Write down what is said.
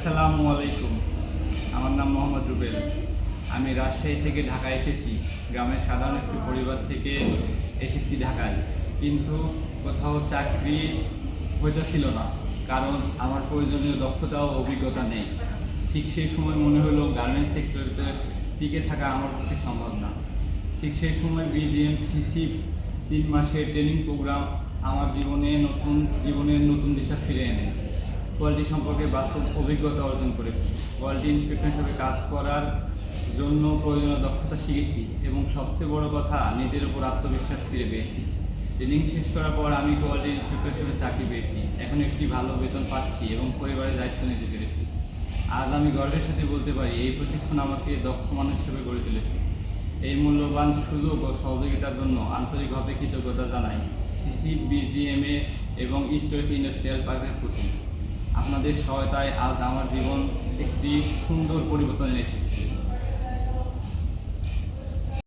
আসসালামু আলাইকুম। আমার নাম মোহাম্মদ রুবেল। আমি রাজশাহী থেকে ঢাকায় এসেছি। গ্রামের সাধারণ একটি পরিবার থেকে এসেছি ঢাকায়, কিন্তু কোথাও চাকরি হইতেছিল না, কারণ আমার প্রয়োজনীয় দক্ষতা ও অভিজ্ঞতা নেই। ঠিক সেই সময় মনে হলো গার্মেন্টস সেক্টরে টিকে থাকা আমার পক্ষে সম্ভব না। ঠিক সেই সময় বিজিএমসিসি 3 মাসের ট্রেনিং প্রোগ্রাম আমার জীবনের নতুন দিশা ফিরে এনে কোয়ালিটি সম্পর্কে বাস্তব অভিজ্ঞতা অর্জন করেছি। কোয়ালিটি ইন্সপেক্টর হিসেবে কাজ করার জন্য প্রয়োজনীয় দক্ষতা শিখেছি এবং সবচেয়ে বড় কথা, নিজের উপর আত্মবিশ্বাস ফিরে পেয়েছি। ট্রেনিং শেষ করার পর আমি কোয়ালিটি ইন্সপেক্টর হিসেবে চাকরি পেয়েছি। এখন একটি ভালো বেতন পাচ্ছি এবং পরিবারের দায়িত্ব নিতে পেরেছি। আজ আমি গর্বের সাথে বলতে পারি, এই প্রশিক্ষণ আমাকে দক্ষ মানুষ হিসেবে গড়ে তুলেছে। এই মূল্যবান সুযোগ ও সহযোগিতার জন্য আন্তরিকভাবে কৃতজ্ঞতা জানাই সিসি, বিজিএমএ এবং ইস্ট ওয়েস্ট ইন্ডাস্ট্রিয়াল পার্কের প্রতি। আপনাদের সহায়তায় আজ আমার জীবন একটি সুন্দর পরিবর্তন এসেছে।